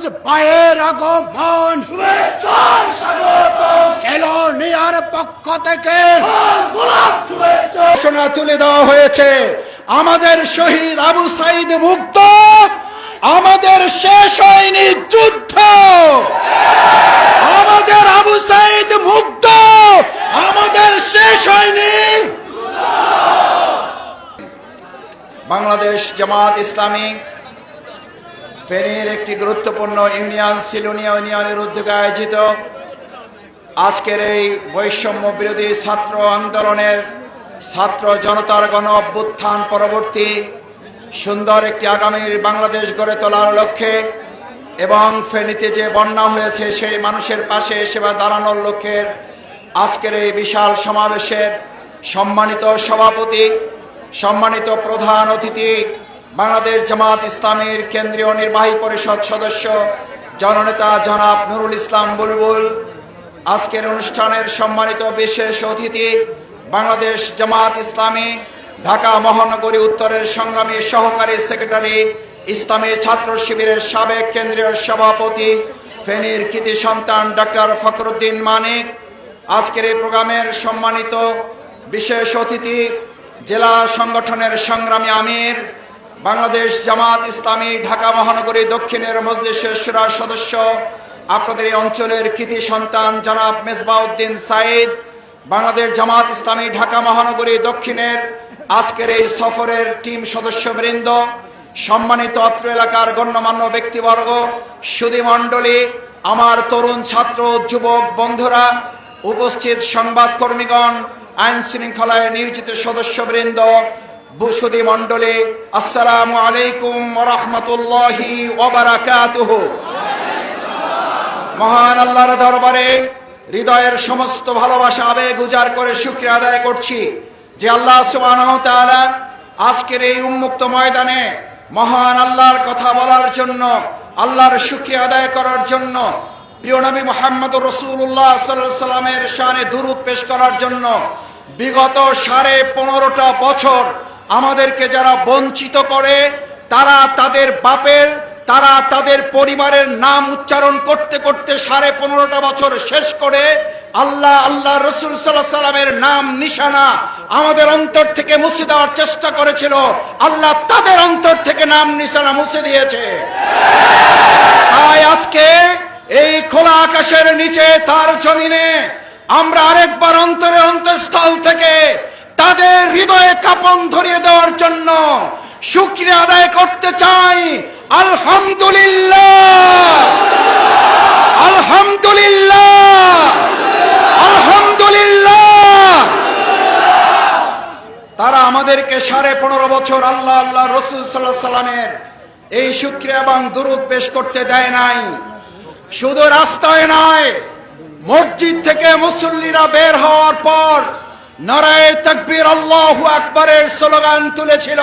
মুজাহিদ ভাইয়ের আগমন, শুভেচ্ছার স্বাগতম, সেলোনিয়ার পক্ষ থেকে গোলাপ শুভেচ্ছা। ঘোষণা তুলে দেওয়া হয়েছে, আমাদের শহীদ আবু সাঈদ মুক্ত, আমাদের শেষ হয়নি যুদ্ধ, আমাদের আবু সাঈদ মুক্ত, আমাদের শেষ হয়নি। বাংলাদেশ জামাত ইসলামী ফেনীর একটি গুরুত্বপূর্ণ ইউনিয়ন সিলোনিয়া ইউনিয়নের উদ্যোগে আয়োজিত আজকের এই বৈষম্য বিরোধী ছাত্র আন্দোলনের ছাত্র জনতার গণ অভ্যুত্থান পরবর্তী সুন্দর একটি আগামীর বাংলাদেশ গড়ে তোলার লক্ষ্যে এবং ফেনীতে যে বন্যা হয়েছে সেই মানুষের পাশে সেবা দাঁড়ানোর লক্ষ্যে আজকের এই বিশাল সমাবেশের সম্মানিত সভাপতি, সম্মানিত প্রধান অতিথি, বাংলাদেশ জামাত ইসলামীর কেন্দ্রীয় নির্বাহী পরিষদ সদস্য জননেতা জনাব নুরুল ইসলাম বুলবুল, আজকের অনুষ্ঠানের সম্মানিত বিশেষ অতিথি বাংলাদেশ জামাত ইসলামী ঢাকা মহানগরী উত্তরের সংগ্রামী সহকারী সেক্রেটারি, ইসলামী ছাত্র শিবিরের সাবেক কেন্দ্রীয় সভাপতি, ফেনীর কৃতি সন্তান ডক্টর ফখরুদ্দিন মানিক, আজকের এই প্রোগ্রামের সম্মানিত বিশেষ অতিথি জেলা সংগঠনের সংগ্রামী আমির, বাংলাদেশ জামাত ইসলামী ঢাকা মহানগরী দক্ষিণের মজলিসের শুরার সদস্য, আপনাদের এই অঞ্চলের কৃতি সন্তান জনাব মেজবাউদ্দিন সাইদ, বাংলাদেশ জামাত ইসলামী ঢাকা মহানগরী দক্ষিণের আজকের এই সফরের টিম সদস্যবৃন্দ, সম্মানিত অত্র এলাকার গণ্যমান্য ব্যক্তিবর্গ, সুধী মণ্ডলী, আমার তরুণ ছাত্র যুবক বন্ধুরা, উপস্থিত সংবাদকর্মীগণ, আইন শৃঙ্খলায় নিয়োজিত সদস্যবৃন্দ, সুধী মণ্ডলী, আসসালামু আলাইকুম ওয়া রাহমাতুল্লাহি ওয়া বারাকাতুহু। মহান আল্লাহর দরবারে হৃদয়ের সমস্ত ভালোবাসা আবেগ উজাড় করে শুকরিয়া আদায় করছি যে আল্লাহ সুবহানাহু ওয়া তাআলা আজকের এই উন্মুক্ত ময়দানে মহান আল্লাহর কথা বলার জন্য, আল্লাহর শুকরিয়া আদায় করার জন্য, প্রিয় নবী মুহাম্মদুর রাসূলুল্লাহ সাল্লাল্লাহু আলাইহি ওয়াসাল্লামের শানে দুরূদ পেশ করার জন্য বিগত 15.5টা বছর আমাদেরকে যারা বঞ্চিত করে, তারা তাদের বাপের, তারা তাদের পরিবারের নাম উচ্চারণ করতে করতে 15.5টা বছর শেষ করে আল্লাহ, আল্লাহ রসুল সাল্লাল্লাহু আলাইহি ওয়াসাল্লামের নাম নিশানা আমাদের অন্তর থেকে মুছে দেওয়ার চেষ্টা করেছিল, আল্লাহ তাদের অন্তর থেকে নাম নিশানা মুছে দিয়েছে। তাই আজকে এই খোলা আকাশের নিচে তার জমিনে আমরা আরেকবার অন্তরের অন্তঃস্থল থেকে তাদের হৃদয়ে কাঁপন ধরিয়ে দেওয়ার জন্য শুকরিয়া আদায় করতে চাই। আলহামদুলিল্লাহ, আলহামদুলিল্লাহ, আলহামদুলিল্লাহ। তারা আমাদেরকে 15.5 বছর আল্লাহ, আল্লাহ রসুল সাল্লাল্লাহু আলাইহি ওয়াসাল্লামের এই শুকরিয়া এবং দুরূদ পেশ করতে দেয় নাই। শুধু রাস্তায় নয়, মসজিদ থেকে মুসল্লিরা বের হওয়ার পর নারায়ে তাকবীর আল্লাহু আকবারের স্লোগান তুলেছিল।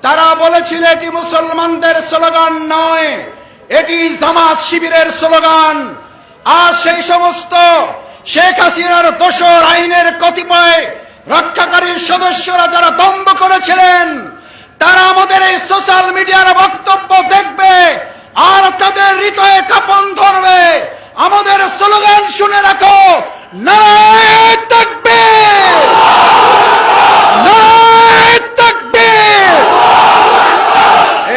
তারা বলেছিল এটি মুসলমানদের স্লোগান নয়, এটি জামাত শিবিরের স্লোগান। আর সেই সমস্ত শেখ হাসিনার দোসর আইনের কতিপয় রক্ষাকারী সদস্যরা যারা দম্ভ করেছিলেন, তারা আমাদের এই সোশ্যাল মিডিয়ার বক্তব্য দেখবে আর তাদের হৃদয়ে কাঁপন ধরবে। আমাদের স্লোগান শুনে রাখো, নারায়ে তাকবীর, নারায়ে তাকবীর।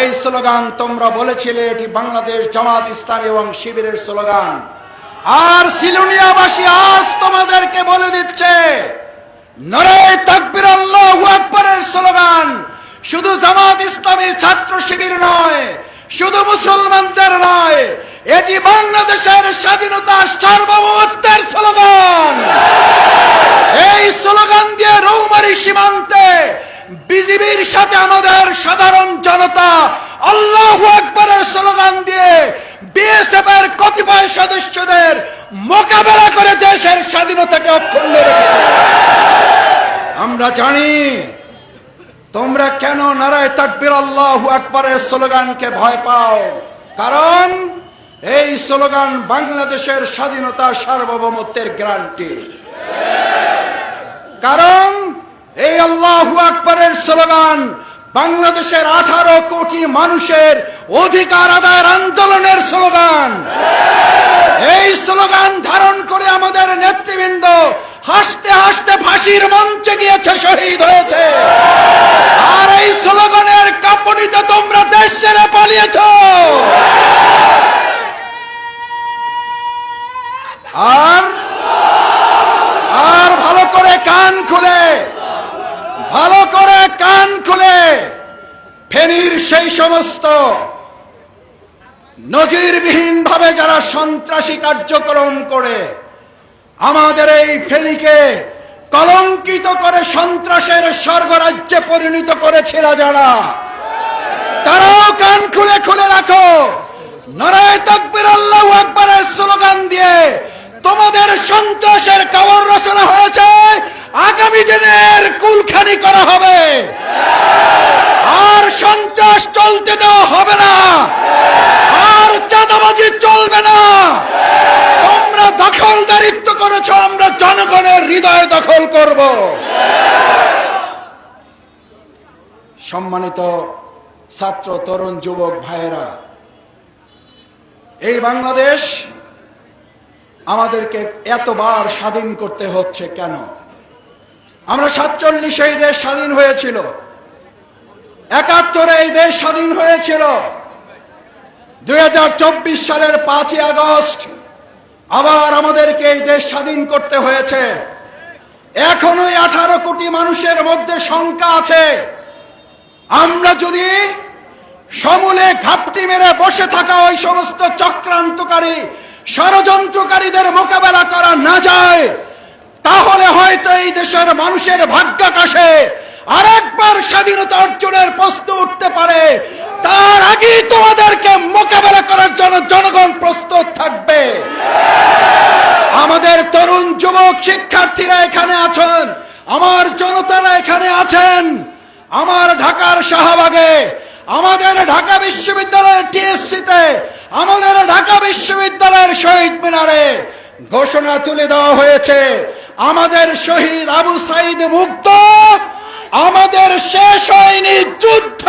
এই স্লোগান তোমরা বলেছিলে এটি বাংলাদেশ জামাত ইসলামী এবং শিবিরের স্লোগান। আর সিলোনিয়াবাসী আজ তোমাদেরকে বলে দিচ্ছে, নারায়ে তাকবীর আল্লাহু আকবারের স্লোগান শুধু জামাত ইসলামী ছাত্র শিবির নয়, শুধু মুসলমানদের নয়, এটি বাংলাদেশের স্বাধীনতা সার্বভৌমত্বের স্লোগান। এই স্লোগান দিয়ে রৌমারী সীমান্তে বিজিবির সাথে আমাদের সাধারণ জনতা আল্লাহু আকবারের স্লোগান দিয়ে বিএসএফ এর কতিপয় সদস্যদের মোকাবেলা করে দেশের স্বাধীনতাকে অক্ষুণ্ণ রেখেছে। আমরা জানি তোমরা কেন নারায়ে তাকবীর আল্লাহু আকবারের স্লোগানকে ভয় পাও, কারণ এই স্লোগান বাংলাদেশের স্বাধীনতা সার্বভৌমত্বের গ্যারান্টি। কারণ এই আল্লাহু আকবারের স্লোগান বাংলাদেশের 18 কোটি মানুষের অধিকার আদায়ের আন্দোলনের স্লোগান। এই স্লোগান ধারণ করে আমাদের নেতৃবৃন্দ হাসতে হাসতে ফাঁসির মঞ্চে গিয়েছে, শহীদ হয়েছে। আর এই স্লোগানের কাঁপুনিতে তোমরা দেশ ছেড়ে পালিয়েছ। আর ভালো করে কান খুলে ফেনীর সেই সমস্ত নজিরবিহীন ভাবে যারা সন্ত্রাসী কার্যক্রম করে আমাদের এই ফেনীকে কলঙ্কিত করে সন্ত্রাসের স্বর্গরাজ্যে পরিণত করেছিল যারা, তারাও কান খুলে রাখো। নারায়ে তাকবীর, আল্লাহু আকবারের স্লোগান দিয়ে তোমাদের সন্ত্রাসের কবর রচনা হয়েছে, আগামী দিনের কুলখানি করা হবে। আর সন্ত্রাস চলতে দেওয়া হবে না, আর চাঁদাবাজি চলবে না। তোমরা দখলদারিত্ব করেছো, আমরা জনগণের হৃদয় দখল করব। সম্মানিত ছাত্র, তরুণ, যুবক ভাইয়েরা, এই বাংলাদেশ আমাদেরকে এতবার স্বাধীন করতে হচ্ছে কেন? আমরা 47 এই দেশ স্বাধীন হয়েছিল, 71 এই দেশ স্বাধীন হয়েছিল, 2024 সালের 5ই আগস্ট আবার আমাদেরকে এই দেশ স্বাধীন করতে হয়েছে। এখনো 18 কোটি মানুষের মধ্যে শঙ্কা আছে, আমরা যদি সমূলে ঘাপটি মেরে বসে থাকা ওই সমস্ত চক্রান্তকারী ষড়যন্ত্রকারীদের মোকাবেলা করা না যায়, তাহলে হয়তো এই দেশের মানুষের ভাগ্যাকাশে আরেকবার স্বাধীনতা অর্জনের প্রশ্ন উঠতে পারে। তার আগে তোমাদেরকে মোকাবেলা করার জন্য জনগণ প্রস্তুত থাকবে। আমাদের তরুণ যুবক শিক্ষার্থীরা এখানে আছেন, আমার জনতারা এখানে আছেন। আমার ঢাকার শাহবাগে, আমাদের ঢাকা বিশ্ববিদ্যালয়ের টিএসসিতে, আমাদের ঢাকা বিশ্ববিদ্যালয়ের শহীদ মিনারে ঘোষণা তুলে দেওয়া হয়েছে, আমাদের শহীদ আবু সাঈদ মুক্ত, আমাদের শেষ হয়নি যুদ্ধ,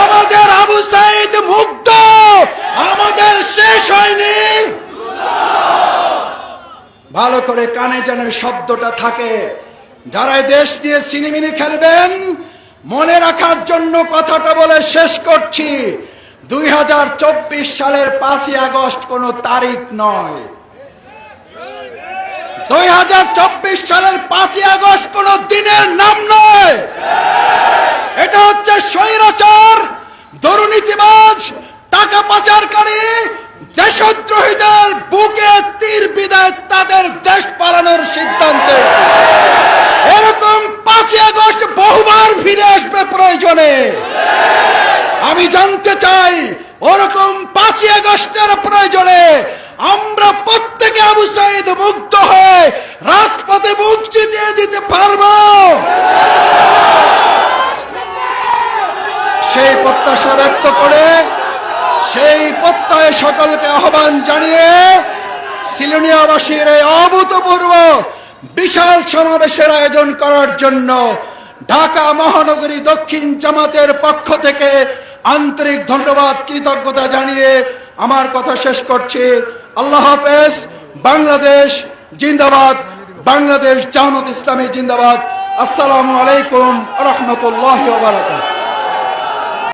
আমাদের আবু সাঈদ মুক্ত, আমাদের শেষ হয়নি। ভালো করে কানে যেন শব্দটা থাকে। যারা দেশ নিয়ে সিনেমিনি খেলবেন, মনে রাখার জন্য কথাটা বলে শেষ করছি। 2024 সালের 5ই আগস্ট কোনো তারিখ নয়। 2024 সালের 5ই আগস্ট কোন দিনের নাম নয়। এটা হচ্ছে স্বৈরাচার, দুর্নীতিবাজ, টাকা পাচারকারী, দেশদ্রোহীদের বুকে তীর বিঁধে তাদের দেশ পালানোর সিদ্ধান্ত। এরকম 5ই আগস্ট বহুবার ফিরে আসবে প্রয়োজনে। আমি জানতে চাই, ওরকম 5ই আগস্টের প্রয়োজনে আমরা প্রত্যেকে আবু সাঈদ মুক্ত হয়ে রাজপথে মুখ চিতিয়ে দিতে পারবো, সেই প্রত্যাশা ব্যক্ত করে, সেই প্রত্যয়ে সকলকে আহ্বান জানিয়ে সিলোনিয়াবাসীর এই অভূতপূর্ব বিশাল সমাবেশের আয়োজন করার জন্য ঢাকা মহানগরী দক্ষিণ জামাতের পক্ষ থেকে আন্তরিক ধন্যবাদ, কৃতজ্ঞতা জানিয়ে আমার কথা শেষ করছি। আল্লাহ হাফেজ। বাংলাদেশ জিন্দাবাদ, বাংলাদেশ জামাত ইসলামী জিন্দাবাদ। আসসালামু আলাইকুম ওয়া রাহমাতুল্লাহি ওয়া বারাকাতুহু।